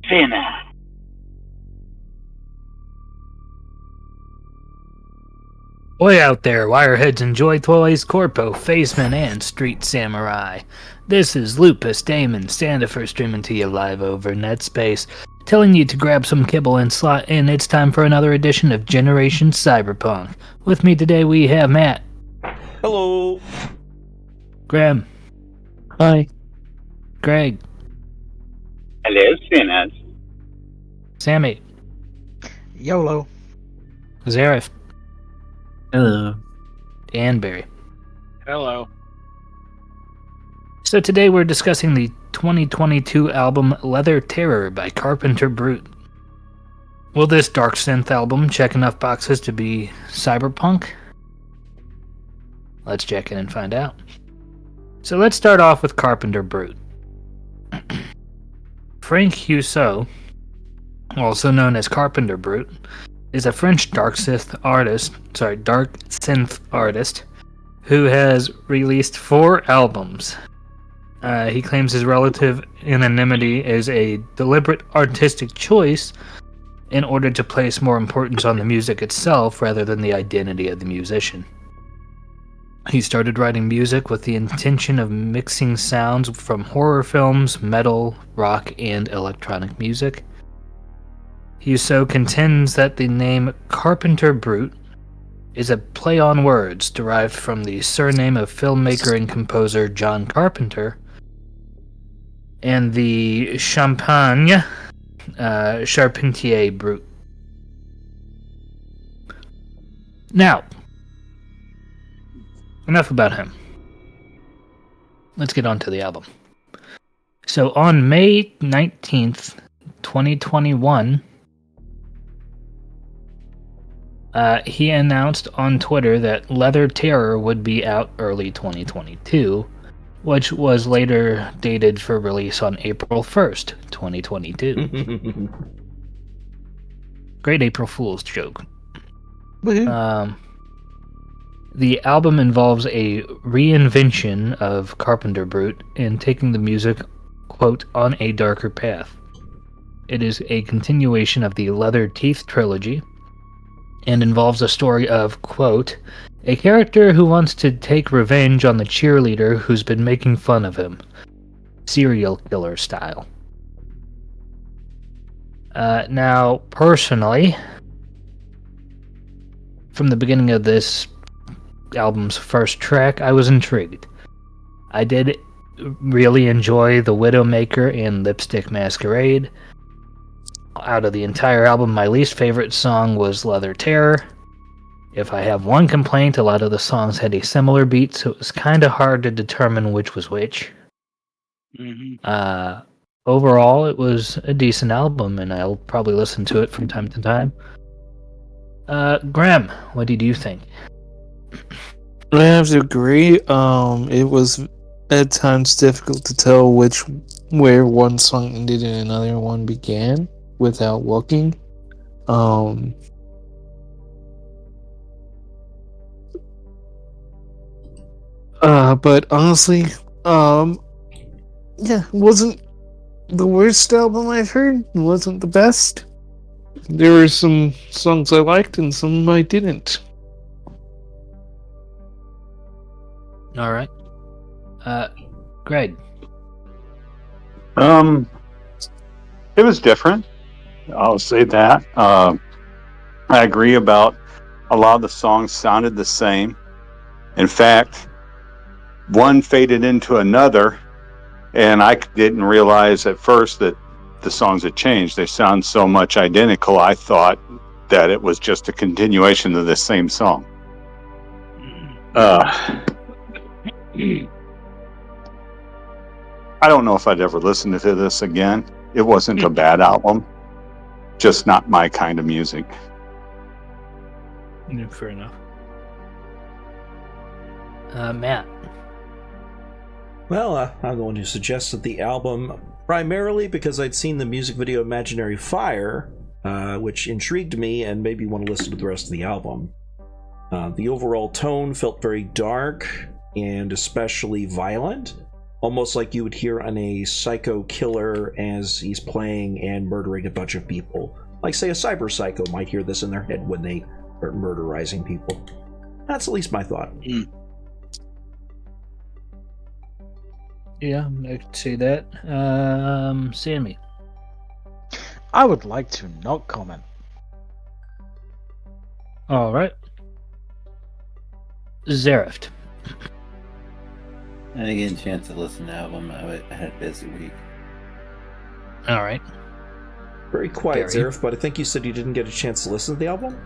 Finna. Oi out there, wireheads enjoy toys, corpo, facemen, and street samurai. This is Lupus Daemon, Sandifer streaming to you live over NetSpace, telling you to grab some kibble and slot in. It's time for another edition of Generation Cyberpunk. With me today we have Matt. Hello. Graham. Hi. Greg. Hello, Sinners. Sammy. YOLO. Zareth. Hello. Danbury. Hello. So today we're discussing the 2022 album Leather Terror by Carpenter Brut. Will this dark synth album check enough boxes to be cyberpunk? Let's check in and find out. So let's start off with Carpenter Brut. Frank Husseau, also known as Carpenter Brut, is a French dark synth artist who has released 4 albums. He claims his relative anonymity is a deliberate artistic choice in order to place more importance on the music itself rather than the identity of the musician. He started writing music with the intention of mixing sounds from horror films, metal, rock, and electronic music. Husseau contends that the name Carpenter Brut is a play on words derived from the surname of filmmaker and composer John Carpenter and the Champagne Charpentier Brut. Now, enough about him. Let's get on to the album. So on May 19th, 2021, he announced on Twitter that Leather Terror would be out early 2022, which was later dated for release on April 1st, 2022. Great April Fool's joke. The album involves a reinvention of Carpenter Brut in taking the music, quote, on a darker path. It is a continuation of the Leather Teeth trilogy, and involves a story of, quote, a character who wants to take revenge on the cheerleader who's been making fun of him. Serial killer style. Now, personally, from the beginning of this album's first track, I was intrigued. I did really enjoy The Widowmaker and Lipstick Masquerade. Out of the entire album, my least favorite song was Leather Terror. If I have one complaint, a lot of the songs had a similar beat, so it was kind of hard to determine which was which. Mm-hmm. Overall, it was a decent album, and I'll probably listen to it from time to time. Graham, what did you think? I have to agree. It was at times difficult to tell where one song ended and another one began without looking. But honestly, yeah, wasn't the worst album I've heard. It wasn't the best. There were some songs I liked and some I didn't. All right. Greg. It was different. I'll say that. I agree about a lot of the songs sounded the same. In fact, one faded into another, and I didn't realize at first that the songs had changed. They sound so much identical, I thought that it was just a continuation of the same song. I don't know if I'd ever listen to this again. It wasn't a bad album, just not my kind of music. Yeah, fair enough. Matt. Well, I'm going to suggest that the album, primarily because I'd seen the music video Imaginary Fire, which intrigued me and made me want to listen to the rest of the album. The overall tone felt very dark and especially violent, almost like you would hear on a psycho killer as he's playing and murdering a bunch of people. Like, say, a cyber psycho might hear this in their head when they are murderizing people. That's at least my thought. Yeah, I could see that. Sammy. I would like to not comment. All right. Zerift. I didn't get a chance to listen to the album. I had a busy week. All right. Very quiet, Very. Zarif, but I think you said you didn't get a chance to listen to the album?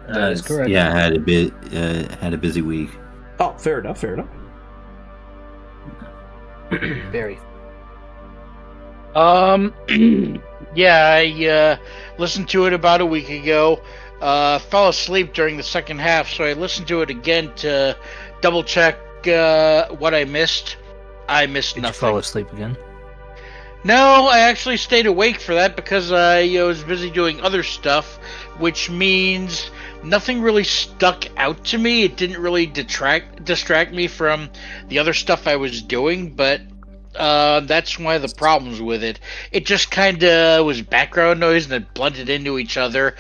That is correct. Yeah, I had a busy week. Oh, fair enough. Very. Yeah, I listened to it about a week ago. Fell asleep during the second half, so I listened to it again to double check what I missed. I missed Did nothing. you fall asleep again? No, I actually stayed awake for that because I was busy doing other stuff, which means nothing really stuck out to me. It didn't really distract me from the other stuff I was doing, but that's one of the problems with it. It just kind of was background noise and it blended into each other.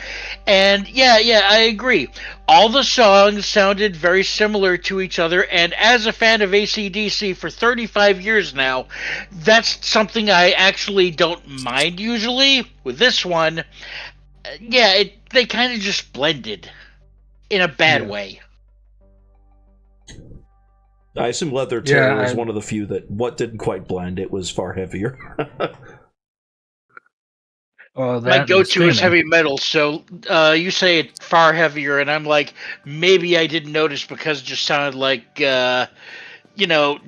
And yeah, I agree. All the songs sounded very similar to each other, and as a fan of AC/DC for 35 years now, that's something I actually don't mind usually. With this one, they kind of just blended in a bad way. I assume Leather Terror was one of the few that what didn't quite blend. It was far heavier. Well, My go-to is heavy metal, so you say it's far heavier, and I'm like, maybe I didn't notice because it just sounded like,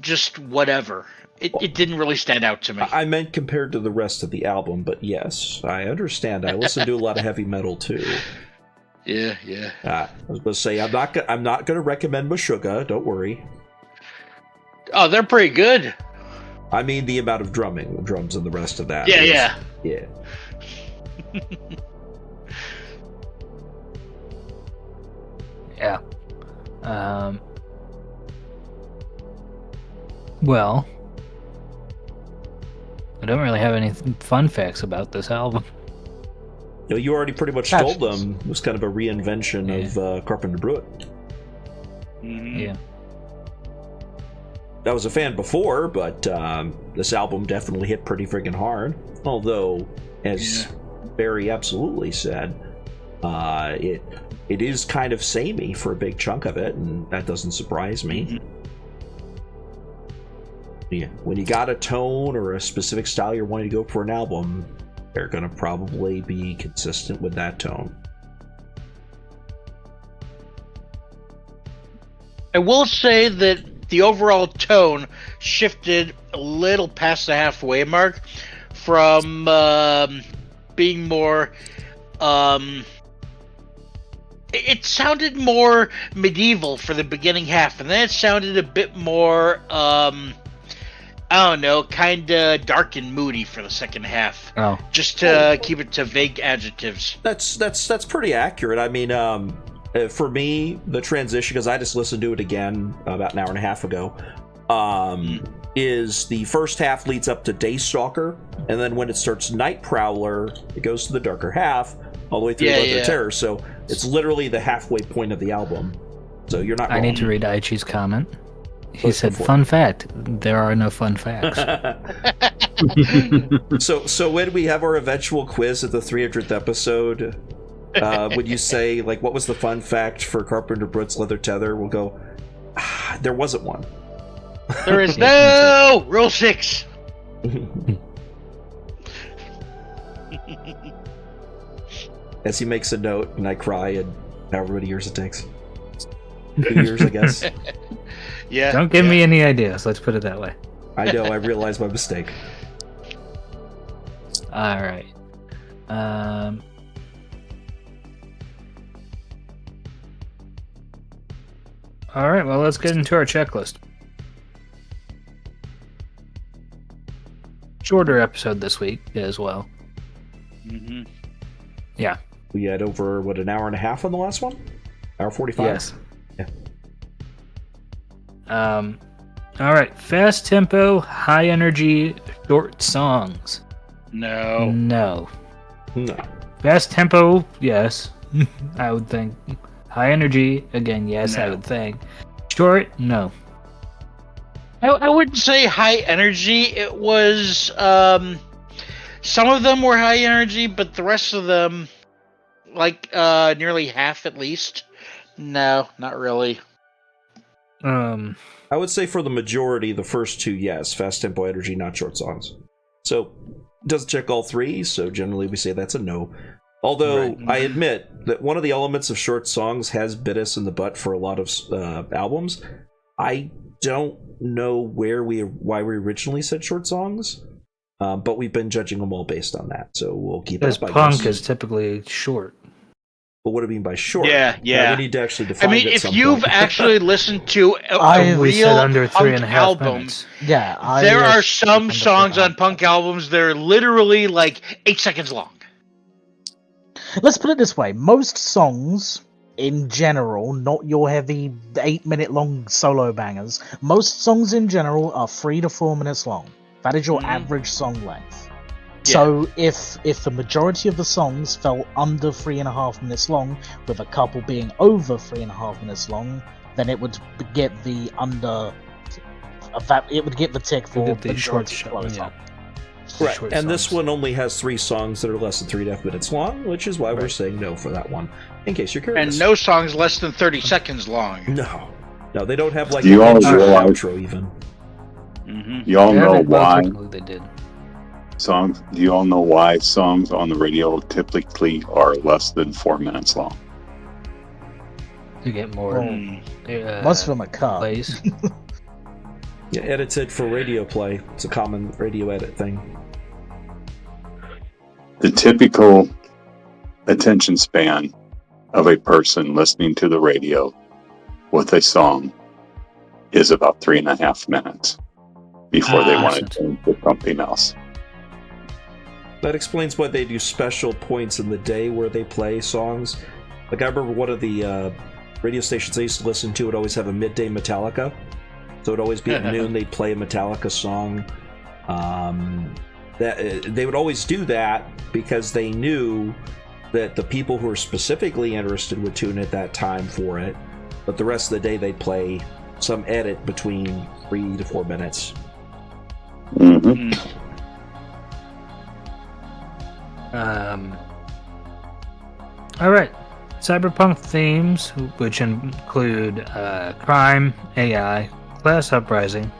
just whatever. It didn't really stand out to me. I meant compared to the rest of the album, but yes, I understand. I listen to a lot of heavy metal too. Yeah. I was going to say I'm not going to recommend Meshuggah. Don't worry. Oh, they're pretty good. I mean the amount of drumming, the drums, and the rest of that. Yeah. Yeah. Well, I don't really have any fun facts about this album. You already pretty much told them. It was kind of a reinvention of Carpenter Brut. Mm-hmm. Yeah. I was a fan before, but this album definitely hit pretty friggin' hard. Although, as Barry absolutely said, it is kind of samey for a big chunk of it, and that doesn't surprise me. Mm-hmm. Yeah, when you got a tone or a specific style you're wanting to go for an album, they're going to probably be consistent with that tone. I will say that the overall tone shifted a little past the halfway mark from being more... it sounded more medieval for the beginning half, and then it sounded a bit more... I don't know, kind of dark and moody for the second half. Oh. Just to keep it to vague adjectives. That's pretty accurate. I mean, for me, the transition, because I just listened to it again about an hour and a half ago, is the first half leads up to Daystalker, and then when it starts Night Prowler, it goes to the darker half, all the way through Leather Terror. So it's literally the halfway point of the album. So you're not wrong. I need to read Aichi's comment. He said, fun fact, there are no fun facts. So when we have our eventual quiz at the 300th episode, would you say, like, what was the fun fact for Carpenter Brut's Leather Tether? We'll go, there wasn't one. There is no Rule 6. As he makes a note, and I cry, and however many years it takes. 2 years, I guess. Yeah. Don't give me any ideas, let's put it that way. I know, I realized my mistake. Alright. Alright, well, let's get into our checklist. Shorter episode this week as well. Mm-hmm. Yeah. We had over, an hour and a half on the last one? Hour 45? Yes. Yeah. All right, fast tempo, high energy, short songs. No. No. No. Fast tempo, yes. I would think. High energy, again, yes, I No. would think. Short, no. I wouldn't say high energy. It was some of them were high energy, but the rest of them, like nearly half at least. No, not really. I would say for the majority, the first two, yes. Fast tempo energy, not short songs. So, doesn't check all three, so generally we say that's a no. Although, Right. I admit that one of the elements of short songs has bit us in the butt for a lot of albums. I don't know why we originally said short songs, but we've been judging them all based on that, so we'll keep Because it. punk is typically short. But what do I mean by short? Yeah. We need to actually define I mean, it at if some you've point. actually listened to a We said real under punk 3.5 album, minutes. Yeah, there are under some songs on punk albums that are literally like 8 seconds long. Let's put it this way: most songs, in general, not your heavy 8-minute long solo bangers. Most songs in general are 3 to 4 minutes long. That is your average song length. Yeah. So if the majority of the songs fell under 3.5 minutes long, with a couple being over 3.5 minutes long, then it would get the it would get the tick for Get the short majority shot, slower yeah. song. Right, Short and this songs. one only has 3 songs that are less than 3.5 minutes long, which is why we're Right. saying no for that one, in case you're And curious. no song's less than 30 seconds long. No, they don't have like You an all intro or realize- outro even. You all Yeah, know well, why technically they did. songs. Do you all know why songs on the radio typically are less than 4 minutes long? To get more Well, most of them are cut. plays. Yeah, edited for radio play. It's a common radio edit thing. The typical attention span of a person listening to the radio with a song is about 3.5 minutes before they want to turn to something else. That explains why they do special points in the day where they play songs. Like, I remember one of the radio stations I used to listen to would always have a midday Metallica. So it would always be at noon, they'd play a Metallica song. They would always do that because they knew that the people who were specifically interested would tune at that time for it. But the rest of the day, they'd play some edit between 3 to 4 minutes. Mm-hmm. All right. Cyberpunk themes, which include crime, AI, class uprising,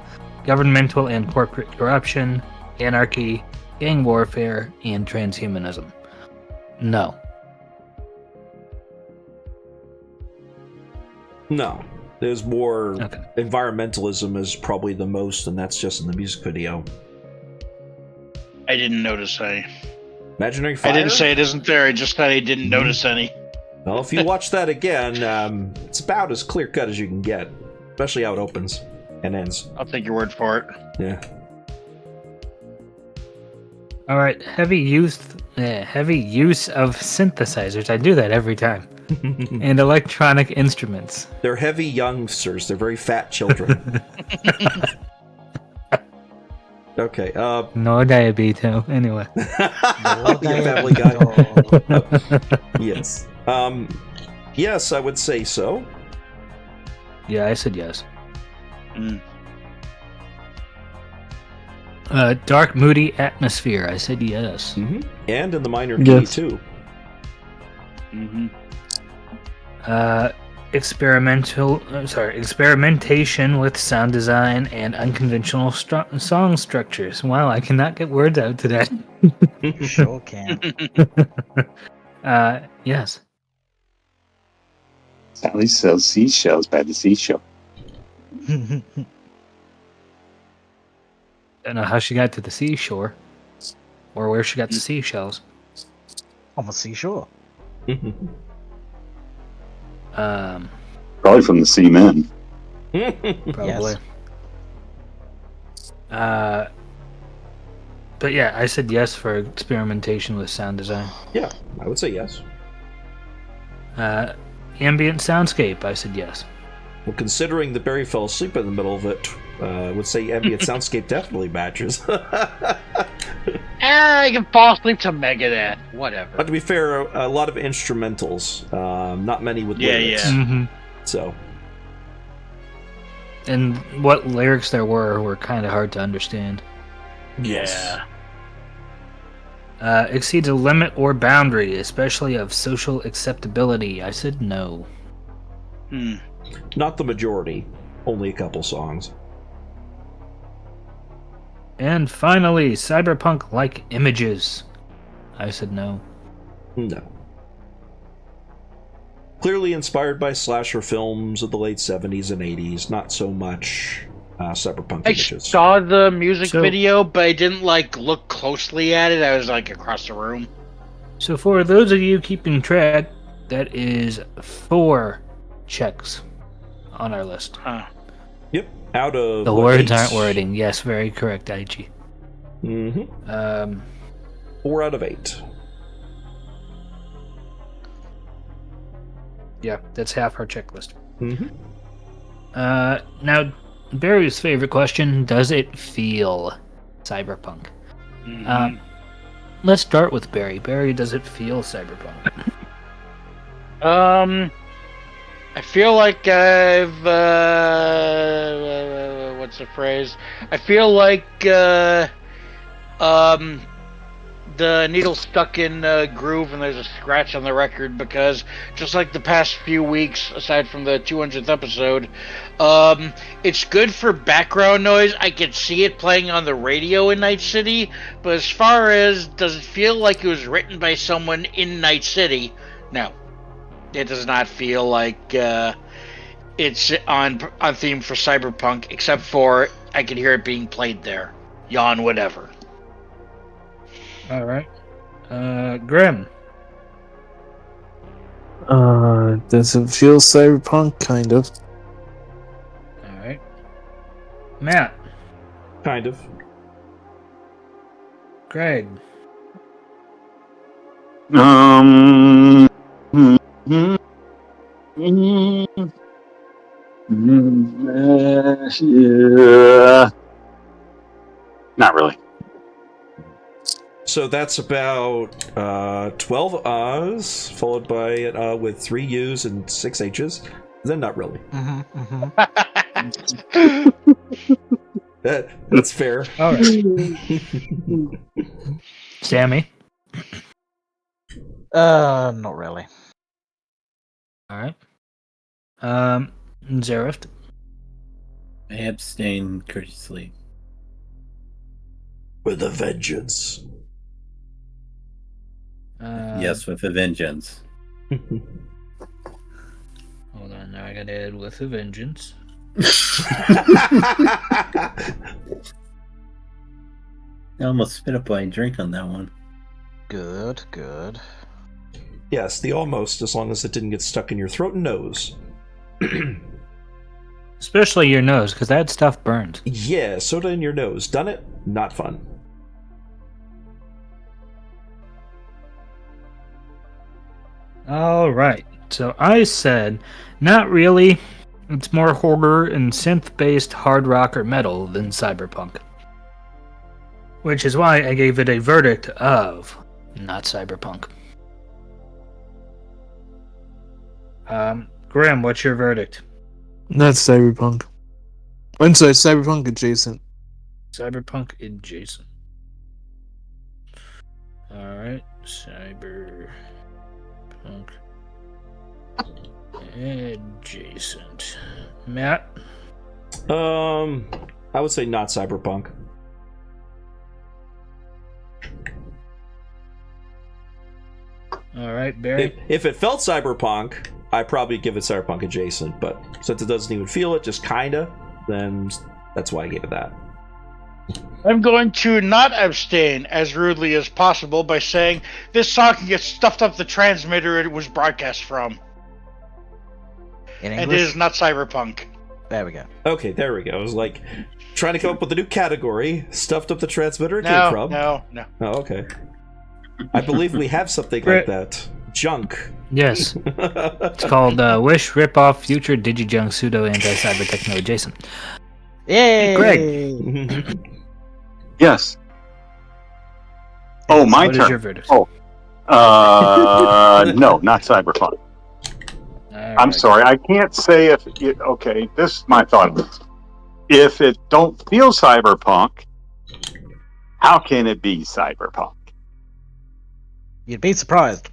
governmental and corporate corruption, anarchy, gang warfare, and transhumanism. No. No. There's more... Okay. Environmentalism is probably the most, and that's just in the music video. I didn't notice any. Imaginary Fire? I didn't say it isn't there, I just said I didn't notice any. Well, if you watch that again, it's about as clear-cut as you can get. Especially how it opens and ends. I'll take your word for it. Yeah. All right. Heavy use of synthesizers. I do that every time. And electronic instruments. They're heavy youngsters. They're very fat children. Okay, No diabetes. Anyway. yeah, Family Guy. Yes. Yes, I would say so. Yeah, I said yes. Mm. Dark, moody atmosphere. I said yes. Mm-hmm. And in the minor key, Yes. too. Mm-hmm. Experimentation with sound design and unconventional song structures. Wow, I cannot get words out today. Sure can. Yes. Sally sells seashells by the seashore. Don't know how she got to the seashore, or where she got the seashells. On the seashore. Probably from the seamen. Probably. But yeah, I said yes for experimentation with sound design. Yeah, I would say yes. Ambient soundscape, I said yes. Well, considering that Barry fell asleep in the middle of it I would say Ambient Soundscape definitely matches. I can fall asleep to Megadeth. Whatever. But to be fair, a lot of instrumentals, not many with Yeah, lyrics. yeah. Mm-hmm. So, And what lyrics there were kind of hard to understand. Yeah. Exceeds a limit or boundary, especially of social acceptability. I said no. not the majority. Only a couple songs. And finally, cyberpunk-like images. I said no. No. Clearly inspired by slasher films of the late 70s and 80s. Not so much cyberpunk I images. saw the music So- video, but I didn't look closely at it. I was across the room. So for those of you keeping track, that is 4 checks on our list. Huh. Yep. Out of The what, words 8? aren't wording. Yes, very correct, IG. Mm-hmm. 4 out of 8. Yeah, that's half our checklist. Mm-hmm. Now, Barry's favorite question: does it feel cyberpunk? Let's start with Barry. Barry, does it feel cyberpunk? I feel like I've what's the phrase? I feel like the needle's stuck in a groove and there's a scratch on the record, because just like the past few weeks, aside from the 200th episode, it's good for background noise. I could see it playing on the radio in Night City, but as far as does it feel like it was written by someone in Night City, no. It does not feel like it's on theme for Cyberpunk, except for I can hear it being played there. Yawn, whatever. All right. Grim. Does it feel cyberpunk? Kind of. All right. Matt. Kind of. Greg. Yeah. Not really. So that's about 12 R's, followed by with 3 U's and 6 H's. Then not really. That's fair. All right. Sammy. Not really. All right. Zerift. I abstain courteously. With a vengeance. Yes, with a vengeance. Hold on, now I gotta add with a vengeance. I almost spit up my drink on that one. Good, good. Yes, the almost, as long as it didn't get stuck in your throat and nose. Especially your nose, because that stuff burns. Yeah, soda in your nose. Done it? Not fun. All right. So I said, not really. It's more horror and synth-based hard rock or metal than cyberpunk. Which is why I gave it a verdict of not cyberpunk. Grim, what's your verdict? Not cyberpunk. I'm sorry, cyberpunk adjacent. Cyberpunk adjacent. Alright, cyberpunk adjacent. Matt? I would say not cyberpunk. Alright, Barry? If it felt cyberpunk, I'd probably give it cyberpunk adjacent, but since it doesn't even feel it, just kinda, then that's why I gave it that. I'm going to not abstain as rudely as possible by saying this song can get stuffed up the transmitter it was broadcast from. In And it English? is not cyberpunk. There we go. Okay, there we go. I was like trying to come up with a new category. Stuffed up the transmitter it came No, from. no. Oh, okay. I believe we have something like that. Junk. Yes. It's called Wish Ripoff Future Digijunk Pseudo Anti Cyber Techno Adjacent. Yay! Greg. Yes. Oh, my What turn. is your verdict? Oh. No, not Cyberpunk. I'm sorry. I can't say if it, okay, this is my thought of this. If it don't feel cyberpunk, how can it be cyberpunk? You'd be surprised.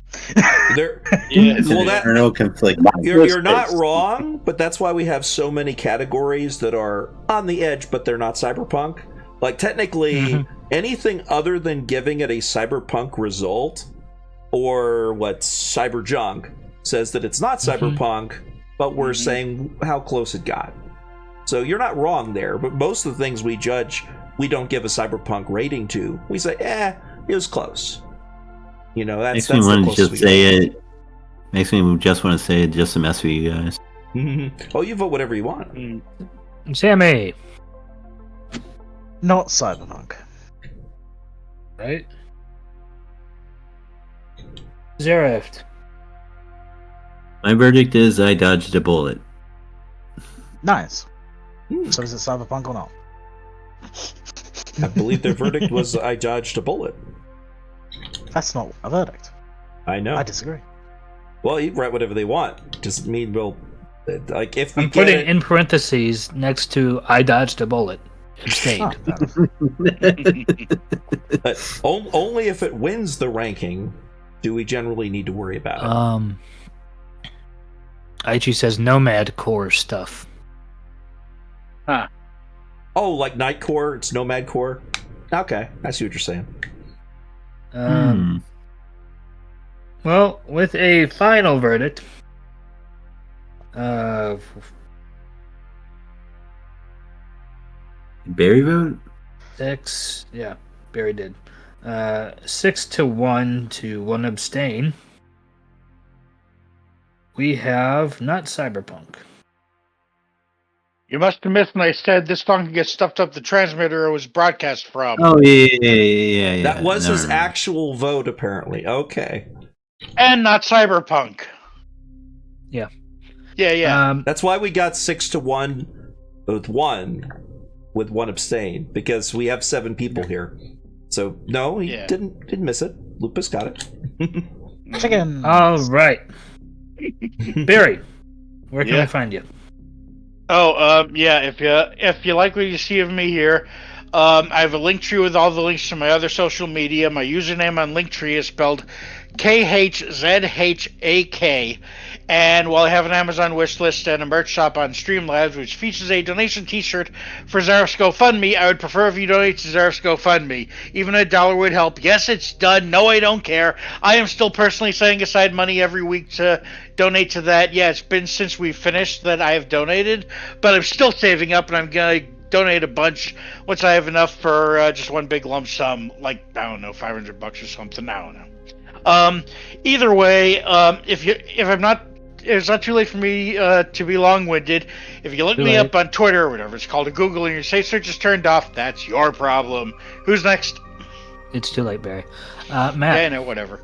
There, It's well, an that internal conflict. you're not wrong, but that's why we have so many categories that are on the edge, but they're not cyberpunk. Like technically, anything other than giving it a cyberpunk result, or what cyberjunk says that it's not cyberpunk, but we're saying how close it got. So you're not wrong there, but most of the things we judge, we don't give a cyberpunk rating to. We say, it was close. You know, that's Makes me the want to closest just we say it. Makes me just want to say it just to mess with you guys. Oh, you vote whatever you want. Sammy. Not cyberpunk. Right? Zerift. My verdict is I dodged a bullet. Nice. So is it cyberpunk or not? I believe their verdict was I dodged a bullet. That's not a verdict. I know. I disagree. Well, you write whatever they want. Just mean, well, like if we I'm get putting it, in parentheses next to I dodged a bullet. Abstained. only if it wins the ranking do we generally need to worry about it. Aichi says Nomad Core stuff. Oh, like Night Core, it's Nomad Core. Okay, I see what you're saying. Well, with a final verdict, Barry vote? Barry did. 6-1 to 1 abstain. We have not Cyberpunk. You must have missed when I said this song can get stuffed up the transmitter it was broadcast from. Oh yeah. That was No, his no. actual vote, apparently. Okay. And not Cyberpunk. Yeah. Yeah. That's why we got 6-1 with one abstain, because we have 7 people here. So no, he didn't miss it. Lupus got it. Chicken. All right. Barry, where can Yeah. I find you? If you like what you see of me here, I have a link tree with all the links to my other social media. My username on Linktree is spelled KHZHAK. And while I have an Amazon wish list and a merch shop on Streamlabs, which features a donation t-shirt for Zaref's GoFundMe, I would prefer if you donate to Zaref's GoFundMe. Even $1 would help. Yes, it's done. No, I don't care. I am still personally setting aside money every week to donate to that. Yeah, it's been since we finished that I have donated, but I'm still saving up, and I'm going to donate a bunch once I have enough for just one big lump sum, like, I don't know, $500 or something. I don't know. Either way, if it's not too late for me to be long-winded. If you look me up on Twitter or whatever it's called, or Google, and your safe search is turned off, that's your problem. Who's next? It's too late, Barry. Matt. Yeah, no, whatever.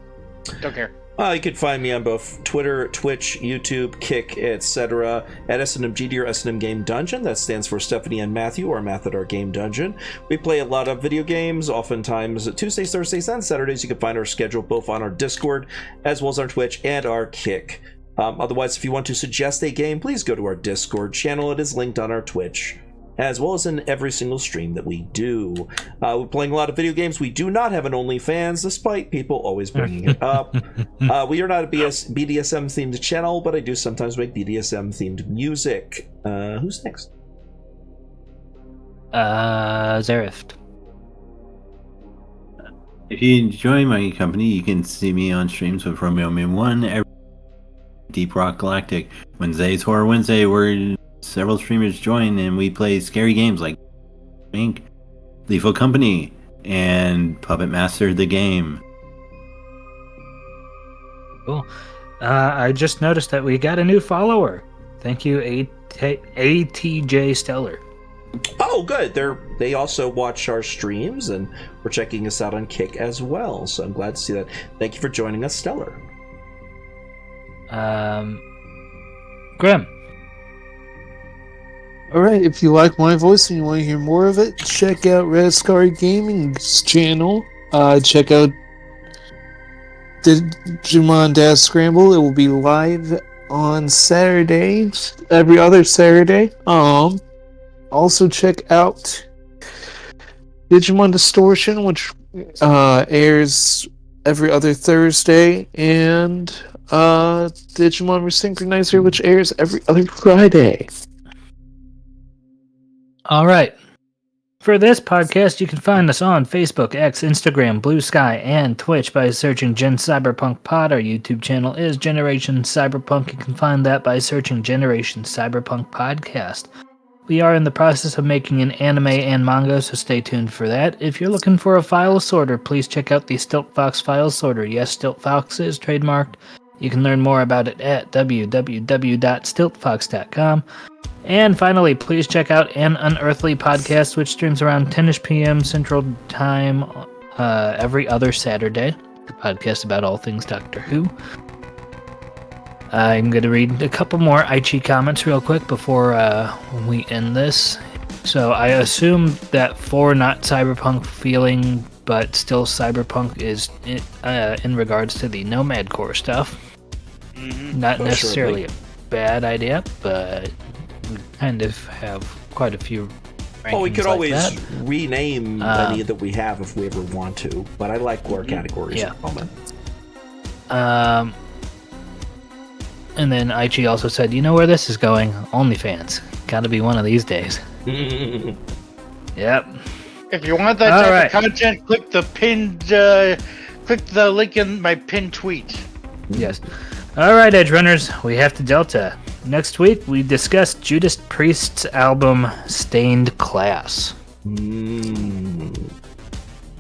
Don't care. You can find me on both Twitter, Twitch, YouTube, Kick, etc. at SNMGD or SNM Game Dungeon. That stands for Stephanie and Matthew, or Math at our Game Dungeon. We play a lot of video games, oftentimes Tuesdays, Thursdays, and Saturdays. You can find our schedule both on our Discord, as well as our Twitch and our Kick. Otherwise, if you want to suggest a game, please go to our Discord channel. It is linked on our Twitch, as well as in every single stream that we do. We're playing a lot of video games. We do not have an OnlyFans, despite people always bringing it up. We are not a BDSM-themed channel, but I do sometimes make BDSM-themed music. Who's next? Zerift. If you enjoy my company, you can see me on streams with Romeo Man 1 every Deep Rock Galactic. Wednesday's Horror Wednesday, where several streamers join and we play scary games like Inc., Lethal Company, and Puppet Master the Game. Cool. I just noticed that we got a new follower. Thank you, ATJ Stellar. Oh, good. They also watch our streams, and we're checking us out on Kick as well. So I'm glad to see that. Thank you for joining us, Stellar. Grim. Alright, if you like my voice and you want to hear more of it, check out Raskari Gaming's channel. Check out Digimon Dash Scramble. It will be live on Saturdays, every other Saturday. Also check out Digimon Distortion, which airs every other Thursday, and Digimon Resynchronizer, which airs every other Friday. All right. For this podcast, you can find us on Facebook, X, Instagram, Blue Sky, and Twitch by searching Gen Cyberpunk Pod. Our YouTube channel is Generation Cyberpunk. You can find that by searching Generation Cyberpunk Podcast. We are in the process of making an anime and manga, so stay tuned for that. If you're looking for a file sorter, please check out the Stilt Fox file sorter. Yes, Stilt Fox is trademarked. You can learn more about it at www.stiltfox.com. And finally, please check out An Unearthly Podcast, which streams around 10ish p.m. Central Time every other Saturday. The podcast about all things Doctor Who. I'm going to read a couple more Aichi comments real quick before we end this. So I assume that for not cyberpunk feeling, but still cyberpunk is in regards to the Nomad Core stuff. Mm-hmm. Not necessarily a bad idea, but we kind of have quite a few. Well, we could like always that. rename any that we have if we ever want to, but I like core categories Yeah. at the moment. And then Aichi also said, you know where this is going? OnlyFans. Gotta be one of these days. Yep. If you want that type of content, click the link in my pinned tweet. Yes. Alright, Edge Runners, we have to Delta. Next week, we discuss Judas Priest's album, Stained Class.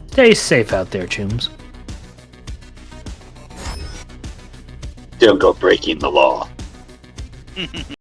Stay safe out there, chooms. Don't go breaking the law.